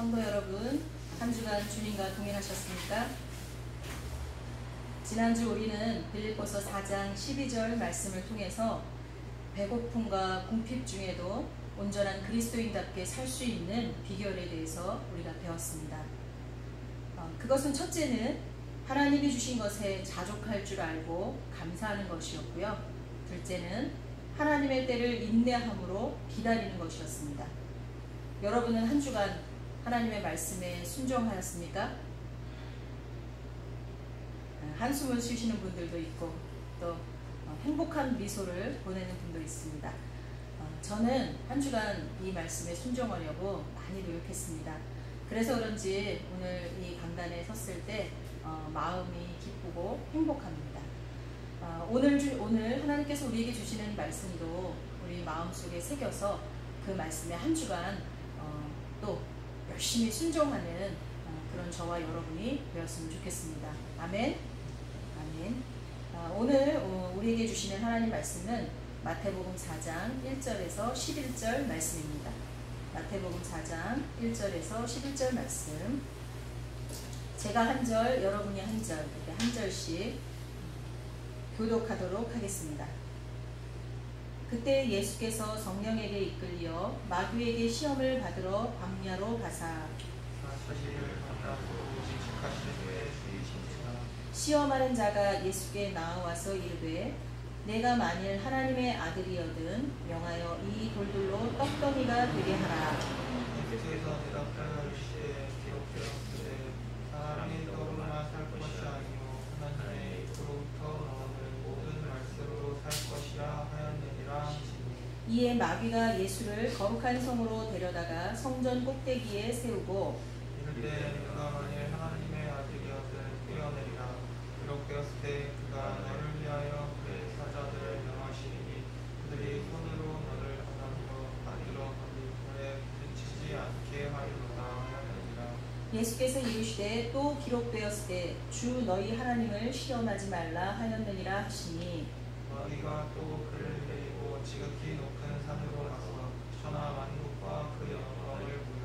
성도 여러분, 한 주간 주님과 동행하셨습니까? 지난주 우리는 빌립보서 4장 12절 말씀을 통해서 배고픔과 궁핍 중에도 온전한 그리스도인답게 살 수 있는 비결에 대해서 우리가 배웠습니다. 그것은 첫째는 하나님이 주신 것에 자족할 줄 알고 감사하는 것이었고요. 둘째는 하나님의 때를 인내함으로 기다리는 것이었습니다. 여러분은 한 주간 하나님의 말씀에 순종하였습니까? 한숨을 쉬시는 분들도 있고 또 행복한 미소를 보내는 분도 있습니다. 저는 한 주간 이 말씀에 순종하려고 많이 노력했습니다. 그래서 그런지 오늘 이 강단에 섰을 때 마음이 기쁘고 행복합니다. 오늘 하나님께서 우리에게 주시는 말씀도 우리 마음속에 새겨서 그 말씀에 한 주간 또 열심히 순종하는 그런 저와 여러분이 되었으면 좋겠습니다. 아멘. 아멘. 오늘 우리에게 주시는 하나님 말씀은 마태복음 4장 1절에서 11절 말씀입니다. 마태복음 4장 1절에서 11절 말씀. 제가 한 절, 여러분이 한 절, 이렇게 한 절씩 교독하도록 하겠습니다. 그때 예수께서 성령에게 이끌려 마귀에게 시험을 받으러 광야로 가사 시험하는 자가 예수께 나와서 이르되 내가 만일 하나님의 아들이거든 명하여 이 돌들로 떡덩이가 되게 하라. 예수께서 대답하시되 기록되었으되 사람이 떡으로만 살 것이 아니요 하나님의 입으로부터 나오는 모든 말씀으로 살 것이라 하였느니라. 이에 마귀가 예수를 거룩한 성으로 데려다가 성전 꼭대기에 세우고 이르되 내가 만일 하나님의 아들이거든 뛰어내리라. 기록되었을 때 그가 너를 위하여 그의 사자들을 명하시리니 그들이 손으로 너를 받들어 거기 돌에 부딪히지 않게 하리로다 하였느니라. 예수께서 이르시되 또 기록되었을 때 주 너희 하나님을 시험하지 말라 하였느니라 하시니 마귀가 또 그를 데리고 지극히 높은 산으로 가서 천하 만국과 그 영광을 보여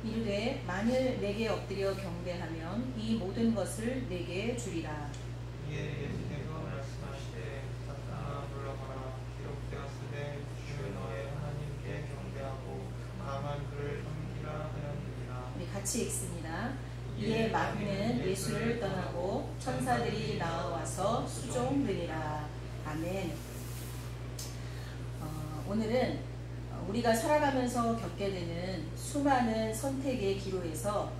이르되 만일 내게 엎드려 경배하면 이 모든 것을 내게 주리라. 이에 예수께서 말씀하시되 사탄아 물러가라. 기록되었으되 주 너의 하나님께 경배하고 다만 그를 섬기라 하였느니라. 우리 같이 읽습니다. 이에 마귀는 예수를 떠나고 천사들이 나와서 수종되니라. 아멘. 오늘은 우리가 살아가면서 겪게 되는 수많은 선택의 기로에서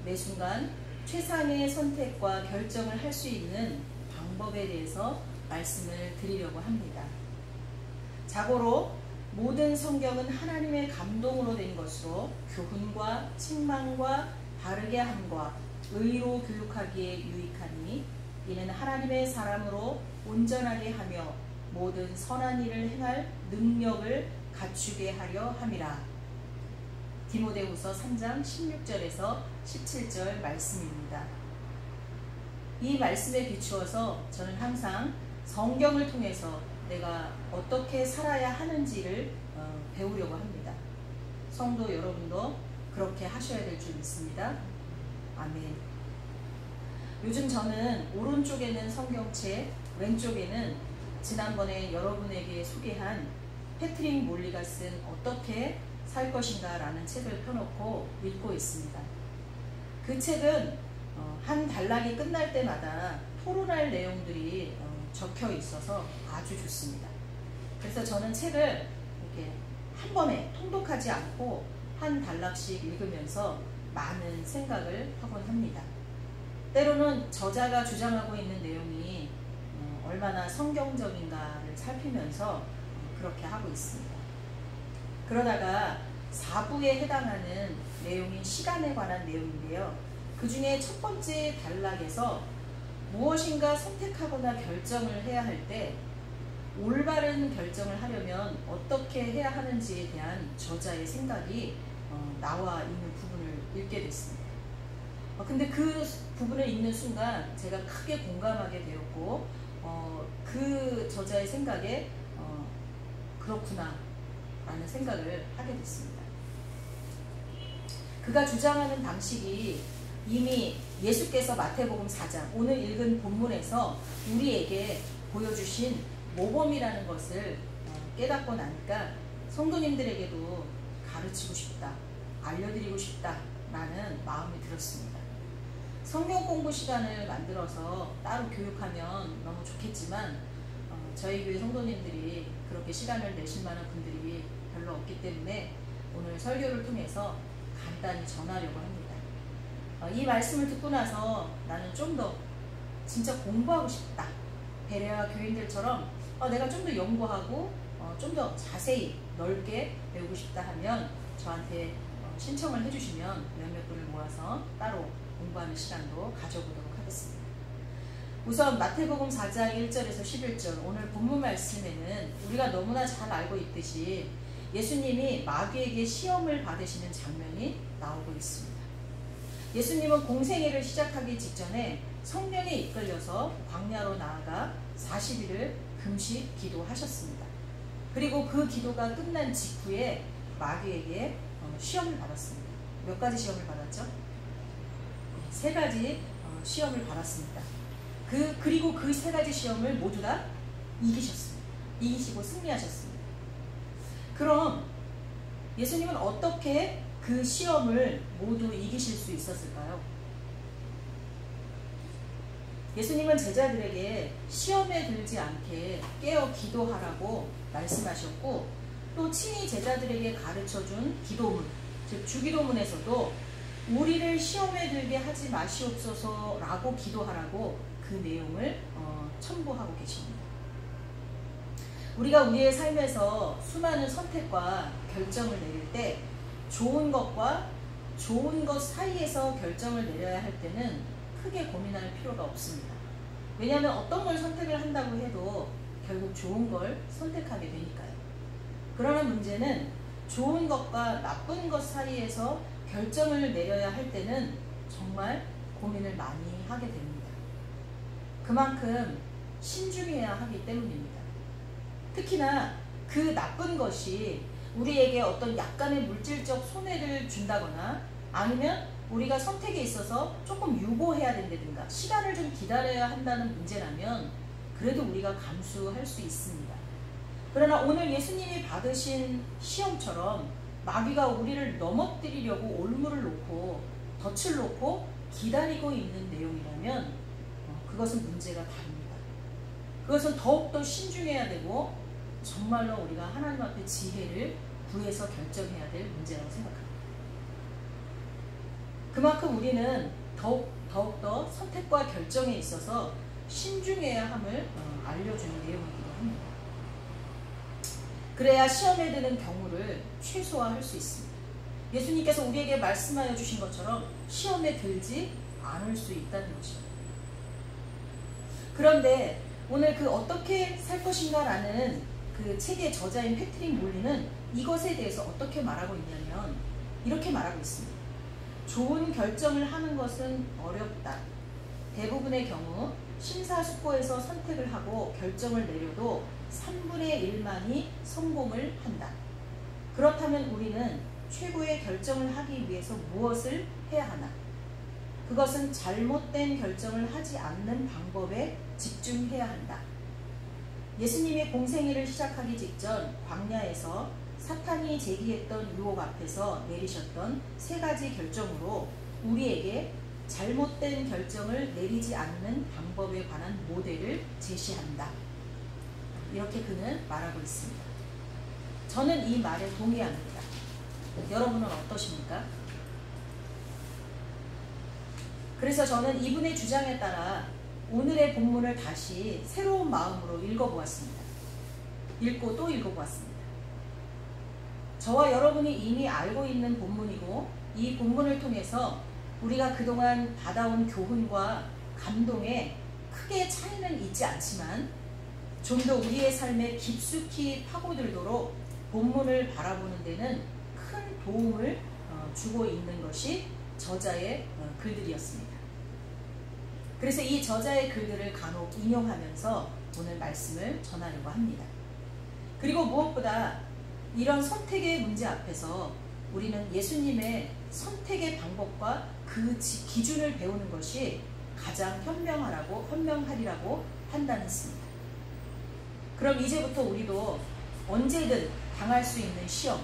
매 순간 최상의 선택과 결정을 할 수 있는 방법에 대해서 말씀을 드리려고 합니다. 자고로 모든 성경은 하나님의 감동으로 된 것으로 교훈과 책망과 바르게 함과 의로 교육하기에 유익하니 이는 하나님의 사람으로 온전하게 하며 모든 선한 일을 행할 능력을 갖추게 하려 함이라. 디모데후서 3장 16절에서 17절 말씀입니다. 이 말씀에 비추어서 저는 항상 성경을 통해서 내가 어떻게 살아야 하는지를 배우려고 합니다. 성도 여러분도 그렇게 하셔야 될 줄 믿습니다. 아멘. 요즘 저는 오른쪽에는 성경책, 왼쪽에는 지난번에 여러분에게 소개한 패트릭 몰리가 쓴 어떻게 살 것인가 라는 책을 펴놓고 읽고 있습니다. 그 책은 한 단락이 끝날 때마다 토론할 내용들이 적혀 있어서 아주 좋습니다. 그래서 저는 책을 이렇게 한 번에 통독하지 않고 한 단락씩 읽으면서 많은 생각을 하곤 합니다. 때로는 저자가 주장하고 있는 내용이 얼마나 성경적인가를 살피면서 그렇게 하고 있습니다. 그러다가 4부에 해당하는 내용인 시간에 관한 내용인데요. 그 중에 첫 번째 단락에서 무엇인가 선택하거나 결정을 해야 할 때 올바른 결정을 하려면 어떻게 해야 하는지에 대한 저자의 생각이 나와 있는 부분을 읽게 됐습니다. 근데 그 부분을 읽는 순간 제가 크게 공감하게 되었고 그 저자의 생각에 그렇구나 라는 생각을 하게 됐습니다. 그가 주장하는 방식이 이미 예수께서 마태복음 4장 오늘 읽은 본문에서 우리에게 보여주신 모범이라는 것을 깨닫고 나니까 성도님들에게도 가르치고 싶다, 알려드리고 싶다라는 마음이 들었습니다. 성경 공부 시간을 만들어서 따로 교육하면 너무 좋겠지만 저희 교회 성도님들이 그렇게 시간을 내실 만한 분들이 별로 없기 때문에 오늘 설교를 통해서 간단히 전하려고 합니다. 이 말씀을 듣고 나서 나는 좀 더 진짜 공부하고 싶다. 베레아 교인들처럼 내가 좀 더 연구하고 좀 더 자세히 넓게 배우고 싶다 하면 저한테 신청을 해주시면 몇몇 분을 모아서 따로 공부하는 시간도 가져보도록 하겠습니다. 우선 마태복음 4장 1절에서 11절 오늘 본문 말씀에는 우리가 너무나 잘 알고 있듯이 예수님이 마귀에게 시험을 받으시는 장면이 나오고 있습니다. 예수님은 공생애를 시작하기 직전에 성령에 이끌려서 광야로 나아가 40일을 금식 기도하셨습니다. 그리고 그 기도가 끝난 직후에 마귀에게 시험을 받았습니다. 몇 가지 시험을 받았죠? 3가지 시험을 받았습니다. 그리고 그 3가지 시험을 모두 다 이기셨습니다. 이기시고 승리하셨습니다. 그럼 예수님은 어떻게 그 시험을 모두 이기실 수 있었을까요? 예수님은 제자들에게 시험에 들지 않게 깨어 기도하라고 말씀하셨고 또 친히 제자들에게 가르쳐준 기도문, 즉 주기도문에서도 우리를 시험에 들게 하지 마시옵소서라고 기도하라고 그 내용을 첨부하고 계십니다. 우리가 우리의 삶에서 수많은 선택과 결정을 내릴 때 좋은 것과 좋은 것 사이에서 결정을 내려야 할 때는 크게 고민할 필요가 없습니다. 왜냐하면 어떤 걸 선택을 한다고 해도 결국 좋은 걸 선택하게 되니까요. 그러나 문제는 좋은 것과 나쁜 것 사이에서 결정을 내려야 할 때는 정말 고민을 많이 하게 됩니다. 그만큼 신중해야 하기 때문입니다. 특히나 그 나쁜 것이 우리에게 어떤 약간의 물질적 손해를 준다거나 아니면 우리가 선택에 있어서 조금 유보해야 된다든가 시간을 좀 기다려야 한다는 문제라면 그래도 우리가 감수할 수 있습니다. 그러나 오늘 예수님이 받으신 시험처럼 마귀가 우리를 넘어뜨리려고 올무를 놓고 덫을 놓고 기다리고 있는 내용이라면 그것은 문제가 다릅니다. 그것은 더욱더 신중해야 되고 정말로 우리가 하나님 앞에 지혜를 구해서 결정해야 될 문제라고 생각합니다. 그만큼 우리는 더욱더 선택과 결정에 있어서 신중해야 함을 알려주는 내용이기도 합니다. 그래야 시험에 드는 경우를 최소화할 수 있습니다. 예수님께서 우리에게 말씀하여 주신 것처럼 시험에 들지 않을 수 있다는 것이죠. 그런데 오늘 그 어떻게 살 것인가 라는 그 책의 저자인 패트릭 몰리는 이것에 대해서 어떻게 말하고 있냐면 이렇게 말하고 있습니다. 좋은 결정을 하는 것은 어렵다. 대부분의 경우 심사숙고해서 선택을 하고 결정을 내려도 3분의 1만이 성공을 한다. 그렇다면 우리는 최고의 결정을 하기 위해서 무엇을 해야 하나? 그것은 잘못된 결정을 하지 않는 방법에 집중해야 한다. 예수님의 공생애를 시작하기 직전 광야에서 사탄이 제기했던 유혹 앞에서 내리셨던 3가지 결정으로 우리에게 잘못된 결정을 내리지 않는 방법에 관한 모델을 제시한다. 이렇게 그는 말하고 있습니다. 저는 이 말에 동의합니다. 여러분은 어떠십니까? 그래서 저는 이분의 주장에 따라 오늘의 본문을 다시 새로운 마음으로 읽어보았습니다. 읽고 또 읽어보았습니다. 저와 여러분이 이미 알고 있는 본문이고 이 본문을 통해서 우리가 그동안 받아온 교훈과 감동에 크게 차이는 있지 않지만 좀 더 우리의 삶에 깊숙이 파고들도록 본문을 바라보는 데는 큰 도움을 주고 있는 것이 저자의 글들이었습니다. 그래서 이 저자의 글들을 간혹 인용하면서 오늘 말씀을 전하려고 합니다. 그리고 무엇보다 이런 선택의 문제 앞에서 우리는 예수님의 선택의 방법과 그 기준을 배우는 것이 가장 현명하리라고 판단했습니다. 그럼 이제부터 우리도 언제든 당할 수 있는 시험,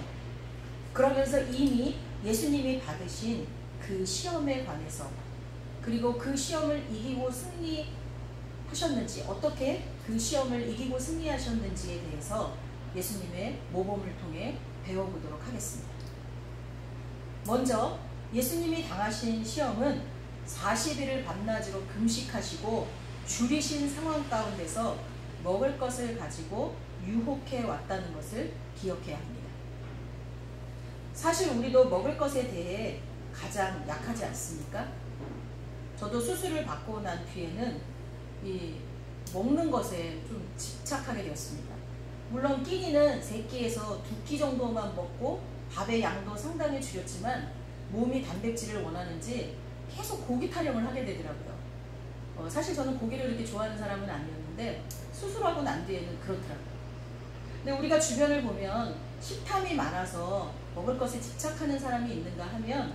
그러면서 이미 예수님이 받으신 그 시험에 관해서, 그리고 그 시험을 이기고 승리하셨는지, 어떻게 그 시험을 이기고 승리하셨는지에 대해서 예수님의 모범을 통해 배워보도록 하겠습니다. 먼저 예수님이 당하신 시험은 40일을 밤낮으로 금식하시고 줄이신 상황 가운데서 먹을 것을 가지고 유혹해 왔다는 것을 기억해야 합니다. 사실 우리도 먹을 것에 대해 가장 약하지 않습니까? 저도 수술을 받고 난 뒤에는 이 먹는 것에 좀 집착하게 되었습니다. 물론 끼니는 3끼에서 2끼 정도만 먹고 밥의 양도 상당히 줄였지만 몸이 단백질을 원하는지 계속 고기 타령을 하게 되더라고요. 사실 저는 고기를 이렇게 좋아하는 사람은 아니었는데 수술하고 난 뒤에는 그렇더라고요. 근데 우리가 주변을 보면 식탐이 많아서 먹을 것에 집착하는 사람이 있는가 하면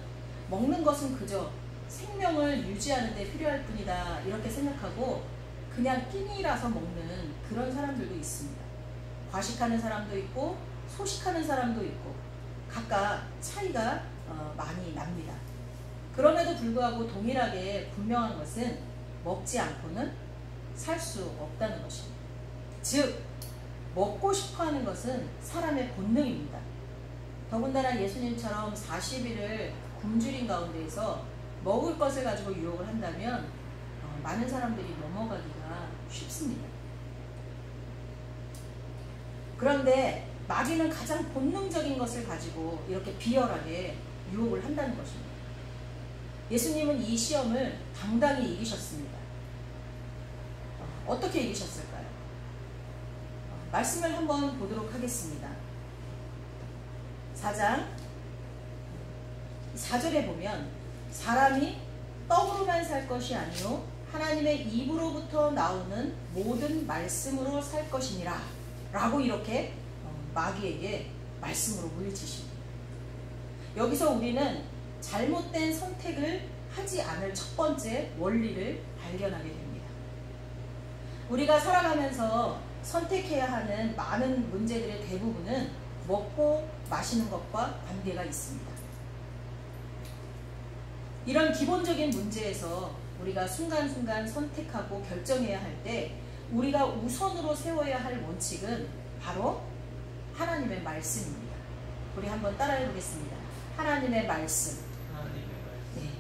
먹는 것은 그저 생명을 유지하는 데 필요할 뿐이다 이렇게 생각하고 그냥 끼니라서 먹는 그런 사람들도 있습니다. 과식하는 사람도 있고 소식하는 사람도 있고 각각 차이가 많이 납니다. 그럼에도 불구하고 동일하게 분명한 것은 먹지 않고는 살 수 없다는 것입니다. 즉 먹고 싶어하는 것은 사람의 본능입니다. 더군다나 예수님처럼 40일을 굶주린 가운데에서 먹을 것을 가지고 유혹을 한다면 많은 사람들이 넘어가기가 쉽습니다. 그런데 마귀는 가장 본능적인 것을 가지고 이렇게 비열하게 유혹을 한다는 것입니다. 예수님은 이 시험을 당당히 이기셨습니다. 어떻게 이기셨을까요? 말씀을 한번 보도록 하겠습니다. 4장 4절에 보면 사람이 떡으로만 살 것이 아니요 하나님의 입으로부터 나오는 모든 말씀으로 살 것이니라 라고 이렇게 마귀에게 말씀으로 물리치십니다. 여기서 우리는 잘못된 선택을 하지 않을 첫 번째 원리를 발견하게 됩니다. 우리가 살아가면서 선택해야 하는 많은 문제들의 대부분은 먹고 마시는 것과 관계가 있습니다. 이런 기본적인 문제에서 우리가 순간순간 선택하고 결정해야 할 때 우리가 우선으로 세워야 할 원칙은 바로 하나님의 말씀입니다. 우리 한번 따라해 보겠습니다. 하나님의 말씀. 네.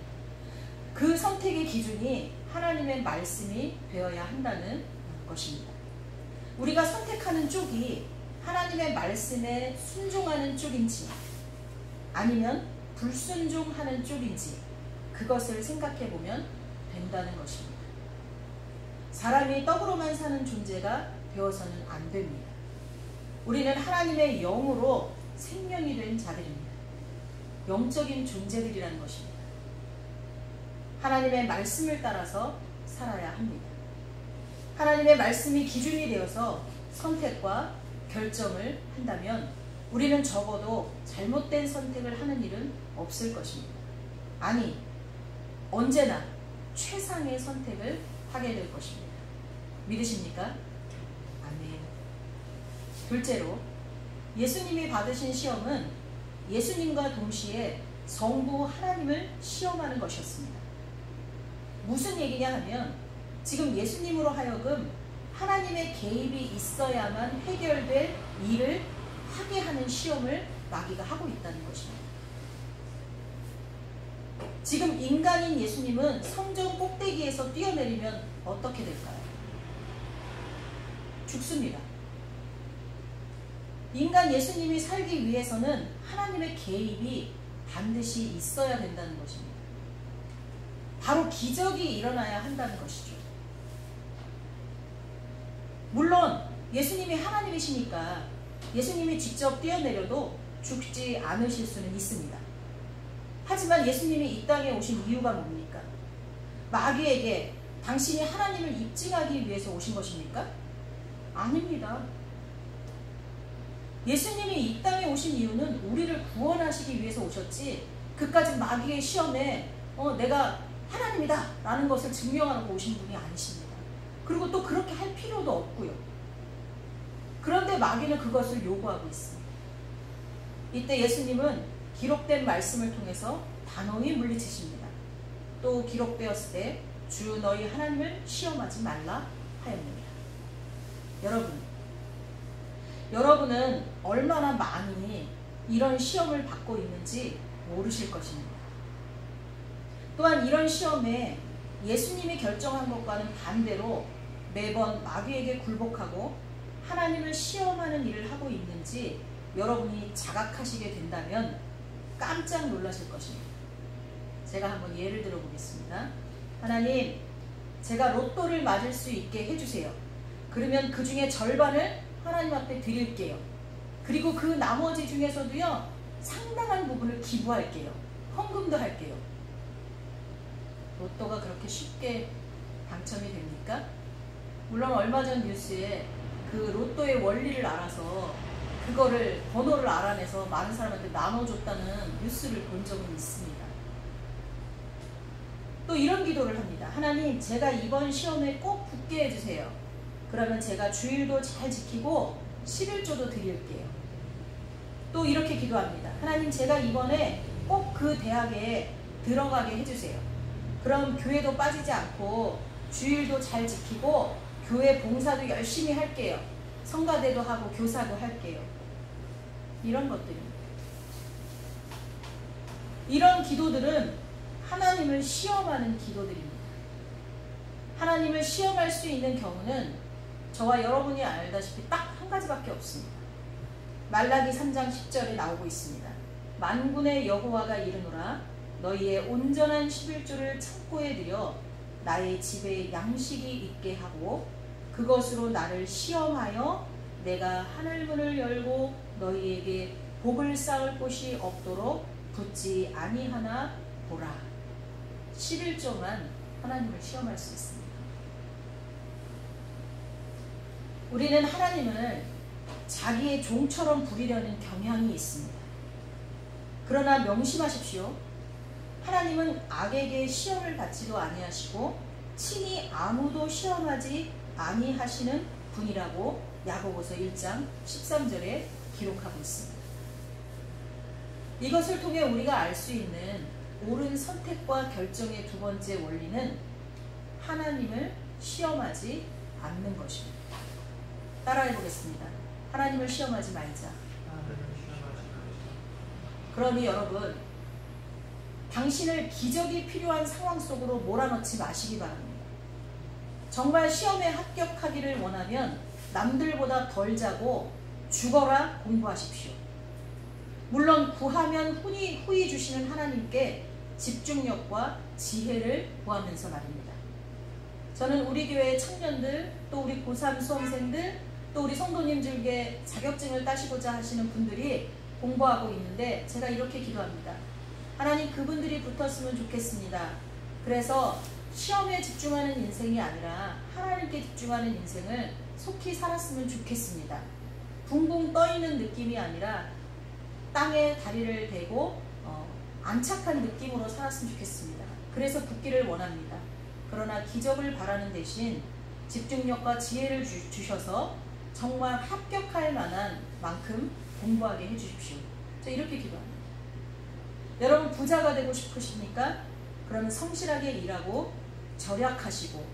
그 선택의 기준이 하나님의 말씀이 되어야 한다는 것입니다. 우리가 선택하는 쪽이 하나님의 말씀에 순종하는 쪽인지 아니면 불순종하는 쪽인지 그것을 생각해 보면 된다는 것입니다. 사람이 떡으로만 사는 존재가 되어서는 안 됩니다. 우리는 하나님의 영으로 생명이 된 자들입니다. 영적인 존재들이라는 것입니다. 하나님의 말씀을 따라서 살아야 합니다. 하나님의 말씀이 기준이 되어서 선택과 결정을 한다면 우리는 적어도 잘못된 선택을 하는 일은 없을 것입니다. 아니, 언제나 최상의 선택을 하게 될 것입니다. 믿으십니까? 아멘. 둘째로, 예수님이 받으신 시험은 예수님과 동시에 성부 하나님을 시험하는 것이었습니다. 무슨 얘기냐 하면 지금 예수님으로 하여금 하나님의 개입이 있어야만 해결될 일을 하게 하는 시험을 마귀가 하고 있다는 것입니다. 지금 인간인 예수님은 성전 꼭대기에서 뛰어내리면 어떻게 될까요? 죽습니다. 인간 예수님이 살기 위해서는 하나님의 개입이 반드시 있어야 된다는 것입니다. 바로 기적이 일어나야 한다는 것이죠. 물론 예수님이 하나님이시니까 예수님이 직접 뛰어내려도 죽지 않으실 수는 있습니다. 하지만 예수님이 이 땅에 오신 이유가 뭡니까? 마귀에게 당신이 하나님을 입증하기 위해서 오신 것입니까? 아닙니다. 예수님이 이 땅에 오신 이유는 우리를 구원하시기 위해서 오셨지, 그까지 마귀의 시험에 내가 하나님이다 라는 것을 증명하고 오신 분이 아니십니다. 그리고 또 그렇게 할 필요도 없고요. 그런데 마귀는 그것을 요구하고 있습니다. 이때 예수님은 기록된 말씀을 통해서 단호히 물리치십니다. 또 기록되었을 때 주 너희 하나님을 시험하지 말라 하였느니라. 여러분은 얼마나 많이 이런 시험을 받고 있는지 모르실 것입니다. 또한 이런 시험에 예수님이 결정한 것과는 반대로 매번 마귀에게 굴복하고 하나님을 시험하는 일을 하고 있는지 여러분이 자각하시게 된다면 깜짝 놀라실 것입니다. 제가 한번 예를 들어 보겠습니다. 하나님, 제가 로또를 맞을 수 있게 해주세요. 그러면 그 중에 절반을 하나님 앞에 드릴게요. 그리고 그 나머지 중에서도요, 상당한 부분을 기부할게요. 헌금도 할게요. 로또가 그렇게 쉽게 당첨이 됩니까? 물론 얼마 전 뉴스에 그 로또의 원리를 알아서 그거를 번호를 알아내서 많은 사람한테 나눠줬다는 뉴스를 본 적은 있습니다. 또 이런 기도를 합니다. 하나님, 제가 이번 시험에 꼭 붙게 해주세요. 그러면 제가 주일도 잘 지키고 11조도 드릴게요. 또 이렇게 기도합니다. 하나님, 제가 이번에 꼭 그 대학에 들어가게 해주세요. 그럼 교회도 빠지지 않고 주일도 잘 지키고 교회 봉사도 열심히 할게요. 성가대도 하고 교사도 할게요. 이런 것들입니다. 이런 기도들은 하나님을 시험하는 기도들입니다. 하나님을 시험할 수 있는 경우는 저와 여러분이 알다시피 딱 한 가지밖에 없습니다. 말라기 3장 10절에 나오고 있습니다. 만군의 여호와가 이르노라, 너희의 온전한 11조를 창고에 들여 나의 집에 양식이 있게 하고 그것으로 나를 시험하여 내가 하늘문을 열고 너희에게 복을 쌓을 곳이 없도록 붙지 아니하나 보라. 11조만 하나님을 시험할 수 있습니다. 우리는 하나님을 자기의 종처럼 부리려는 경향이 있습니다. 그러나 명심하십시오. 하나님은 악에게 시험을 받지도 아니하시고 친히 아무도 시험하지 아니하시는 분이라고 야고보서 1장 13절에 기록하고 있습니다. 이것을 통해 우리가 알 수 있는 옳은 선택과 결정의 두 번째 원리는 하나님을 시험하지 않는 것입니다. 따라해 보겠습니다. 하나님을 시험하지 말자. 그러니 여러분, 당신을 기적이 필요한 상황 속으로 몰아넣지 마시기 바랍니다. 정말 시험에 합격하기를 원하면 남들보다 덜 자고 죽어라 공부하십시오. 물론 구하면 후히 주시는 하나님께 집중력과 지혜를 구하면서 말입니다. 저는 우리 교회의 청년들, 또 우리 고3 수험생들, 또 우리 성도님 중에 자격증을 따시고자 하시는 분들이 공부하고 있는데 제가 이렇게 기도합니다. 하나님, 그분들이 붙었으면 좋겠습니다. 그래서 시험에 집중하는 인생이 아니라 하나님께 집중하는 인생을 속히 살았으면 좋겠습니다. 붕붕 떠있는 느낌이 아니라 땅에 다리를 대고 안착한 느낌으로 살았으면 좋겠습니다. 그래서 붙기를 원합니다. 그러나 기적을 바라는 대신 집중력과 지혜를 주셔서 정말 합격할 만한 만큼 공부하게 해주십시오. 저 이렇게 기도합니다. 여러분, 부자가 되고 싶으십니까? 그러면 성실하게 일하고 절약하시고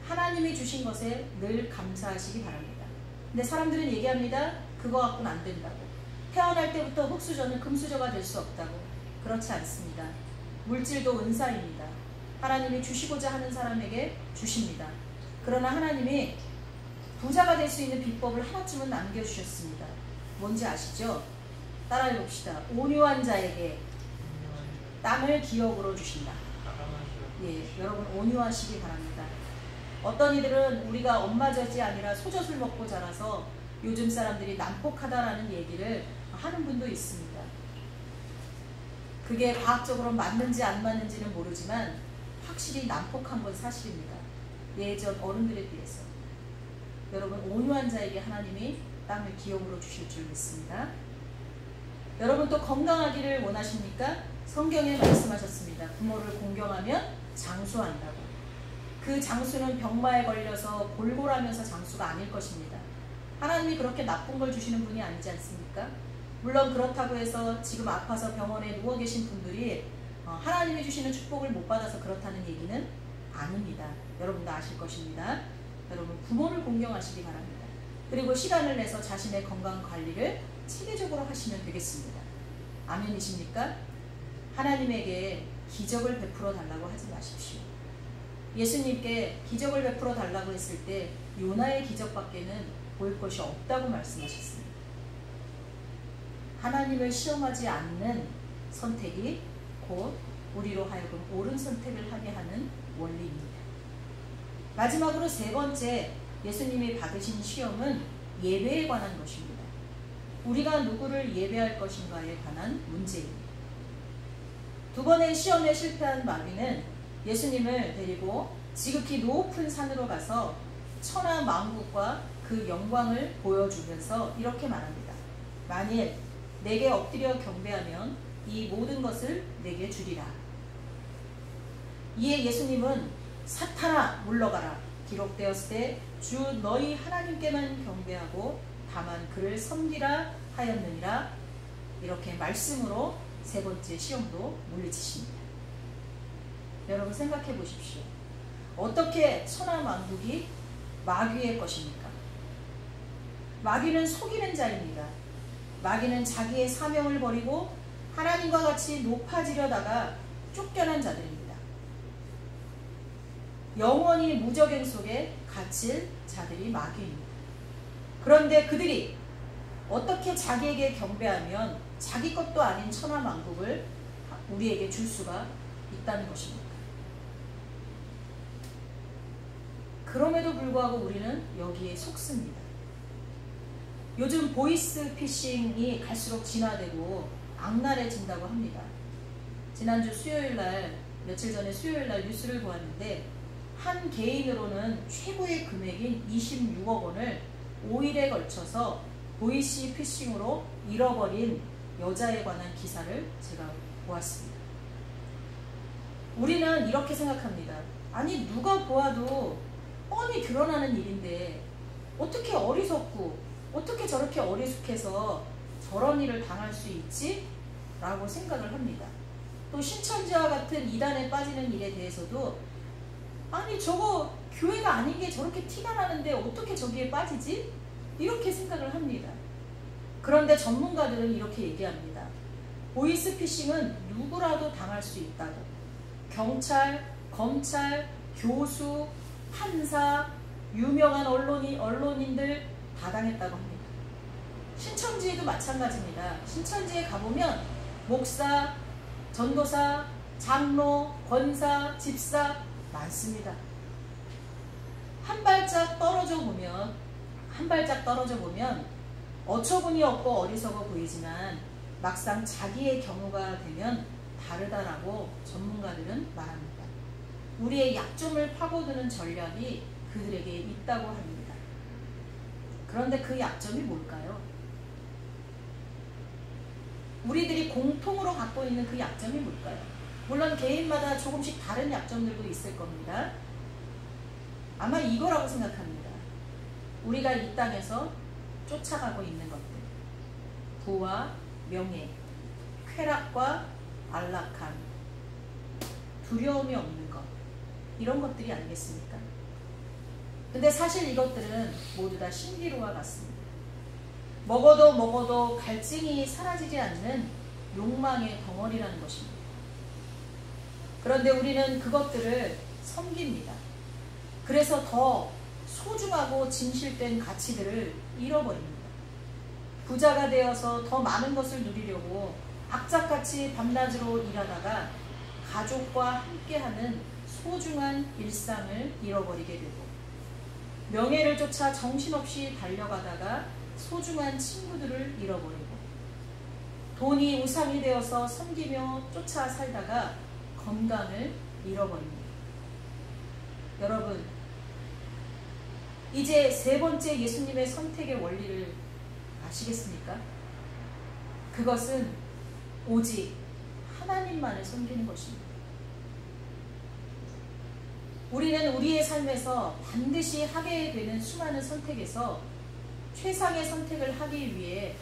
하나님이 주신 것에 늘 감사하시기 바랍니다. 근데 사람들은 얘기합니다. 그거 갖고는 안 된다고. 태어날 때부터 흙수저는 금수저가 될 수 없다고. 그렇지 않습니다. 물질도 은사입니다. 하나님이 주시고자 하는 사람에게 주십니다. 그러나 하나님이 부자가 될 수 있는 비법을 하나쯤은 남겨주셨습니다. 뭔지 아시죠? 따라해 봅시다. 온유한 자에게 땅을 기업으로 주신다. 예, 여러분 온유하시기 바랍니다. 어떤 이들은 우리가 엄마젖이 아니라 소젖을 먹고 자라서 요즘 사람들이 난폭하다라는 얘기를 하는 분도 있습니다. 그게 과학적으로 맞는지 안 맞는지는 모르지만 확실히 난폭한 건 사실입니다. 예전 어른들에 비해서. 여러분, 온유한 자에게 하나님이 땅을 기업으로 주실 줄 믿습니다. 여러분 또 건강하기를 원하십니까? 성경에 말씀하셨습니다. 부모를 공경하면 장수한다고. 그 장수는 병마에 걸려서 골골하면서 장수가 아닐 것입니다. 하나님이 그렇게 나쁜 걸 주시는 분이 아니지 않습니까? 물론 그렇다고 해서 지금 아파서 병원에 누워 계신 분들이 하나님이 주시는 축복을 못 받아서 그렇다는 얘기는 아닙니다. 여러분도 아실 것입니다. 여러분 부모를 공경하시기 바랍니다. 그리고 시간을 내서 자신의 건강 관리를 체계적으로 하시면 되겠습니다. 아멘이십니까? 하나님에게 기적을 베풀어 달라고 하지 마십시오. 예수님께 기적을 베풀어 달라고 했을 때 요나의 기적밖에는 볼 것이 없다고 말씀하셨습니다. 하나님을 시험하지 않는 선택이 곧 우리로 하여금 옳은 선택을 하게 하는 원리입니다. 마지막으로 세 번째 예수님이 받으신 시험은 예배에 관한 것입니다. 우리가 누구를 예배할 것인가에 관한 문제입니다. 두 번의 시험에 실패한 마귀는 예수님을 데리고 지극히 높은 산으로 가서 천하 만국과 그 영광을 보여주면서 이렇게 말합니다. 만일 내게 엎드려 경배하면 이 모든 것을 내게 주리라. 이에 예수님은 사탄아 물러가라. 기록되었을 때 주 너희 하나님께만 경배하고 다만 그를 섬기라 하였느니라. 이렇게 말씀으로 세 번째 시험도 물리치십니다. 여러분 생각해 보십시오. 어떻게 천하 만국이 마귀의 것입니까? 마귀는 속이는 자입니다. 마귀는 자기의 사명을 버리고 하나님과 같이 높아지려다가 쫓겨난 자들입니다. 영원히 무적행 속에 갇힐 자들이 마귀입니다. 그런데 그들이 어떻게 자기에게 경배하면 자기 것도 아닌 천하 만국을 우리에게 줄 수가 있다는 것입니까? 그럼에도 불구하고 우리는 여기에 속습니다. 요즘 보이스 피싱이 갈수록 진화되고 악랄해진다고 합니다. 지난주 수요일날, 며칠 전에 수요일날 뉴스를 보았는데 한 개인으로는 최고의 금액인 26억 원을 5일에 걸쳐서 보이스 피싱으로 잃어버린 여자에 관한 기사를 제가 보았습니다. 우리는 이렇게 생각합니다. 아니 누가 보아도 뻔히 드러나는 일인데 어떻게 어리석고 어떻게 저렇게 어리숙해서 저런 일을 당할 수 있지? 라고 생각을 합니다. 또 신천지와 같은 이단에 빠지는 일에 대해서도 아니 저거 교회가 아닌 게 저렇게 티가 나는데 어떻게 저기에 빠지지? 이렇게 생각을 합니다. 그런데 전문가들은 이렇게 얘기합니다. 보이스피싱은 누구라도 당할 수 있다고. 경찰, 검찰, 교수, 판사, 유명한 언론인들 다 당했다고 합니다. 신천지에도 마찬가지입니다. 신천지에 가보면 목사, 전도사, 장로, 권사, 집사 많습니다. 한 발짝 떨어져 보면 어처구니 없고 어리석어 보이지만 막상 자기의 경우가 되면 다르다라고 전문가들은 말합니다. 우리의 약점을 파고드는 전략이 그들에게 있다고 합니다. 그런데 그 약점이 뭘까요? 우리들이 공통으로 갖고 있는 그 약점이 뭘까요? 물론 개인마다 조금씩 다른 약점들도 있을 겁니다. 아마 이거라고 생각합니다. 우리가 이 땅에서 쫓아가고 있는 것들, 부와 명예, 쾌락과 안락함, 두려움이 없는 것, 이런 것들이 아니겠습니까? 근데 사실 이것들은 모두 다 신기루와 같습니다. 먹어도 갈증이 사라지지 않는 욕망의 덩어리라는 것입니다. 그런데 우리는 그것들을 섬깁니다. 그래서 더 소중하고 진실된 가치들을 잃어버립니다. 부자가 되어서 더 많은 것을 누리려고 악착같이 밤낮으로 일하다가 가족과 함께하는 소중한 일상을 잃어버리게 되고, 명예를 쫓아 정신없이 달려가다가 소중한 친구들을 잃어버리고, 돈이 우상이 되어서 섬기며 쫓아 살다가 건강을 잃어버립니다. 여러분, 이제 세 번째 예수님의 선택의 원리를 아시겠습니까? 그것은 오직 하나님만을 섬기는 것입니다. 우리는 우리의 삶에서 반드시 하게 되는 수많은 선택에서 최상의 선택을 하기 위해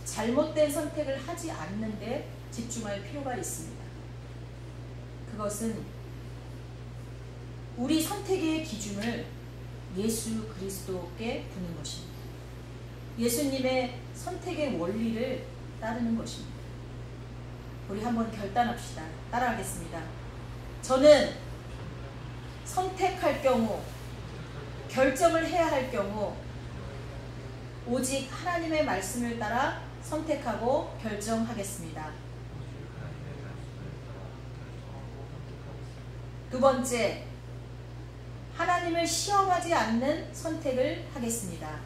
잘못된 선택을 하지 않는 데 집중할 필요가 있습니다. 그것은 우리 선택의 기준을 예수 그리스도께 두는 것입니다. 예수님의 선택의 원리를 따르는 것입니다. 우리 한번 결단합시다. 따라하겠습니다. 저는 선택할 경우, 결정을 해야 할 경우 오직 하나님의 말씀을 따라 선택하고 결정하겠습니다. 두 번째, 하나님을 시험하지 않는 선택을 하겠습니다.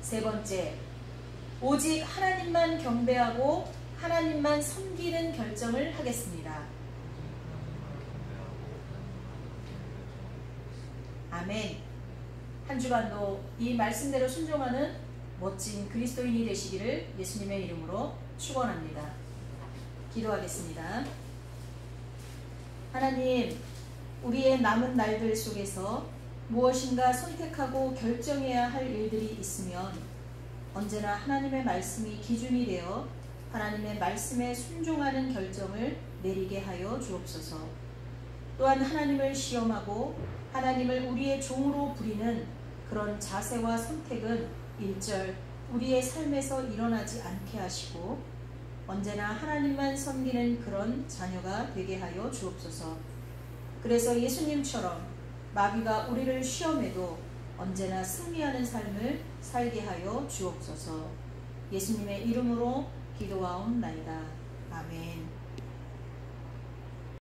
세 번째, 오직 하나님만 경배하고 하나님만 섬기는 결정을 하겠습니다. 아멘. 한 주간도 이 말씀대로 순종하는 멋진 그리스도인이 되시기를 예수님의 이름으로 축원합니다. 기도하겠습니다. 하나님, 우리의 남은 날들 속에서 무엇인가 선택하고 결정해야 할 일들이 있으면 언제나 하나님의 말씀이 기준이 되어 하나님의 말씀에 순종하는 결정을 내리게 하여 주옵소서. 또한 하나님을 시험하고 하나님을 우리의 종으로 부리는 그런 자세와 선택은 일절 우리의 삶에서 일어나지 않게 하시고 언제나 하나님만 섬기는 그런 자녀가 되게 하여 주옵소서. 그래서 예수님처럼 마귀가 우리를 시험해도 언제나 승리하는 삶을 살게 하여 주옵소서. 예수님의 이름으로 기도하옵나이다. 아멘.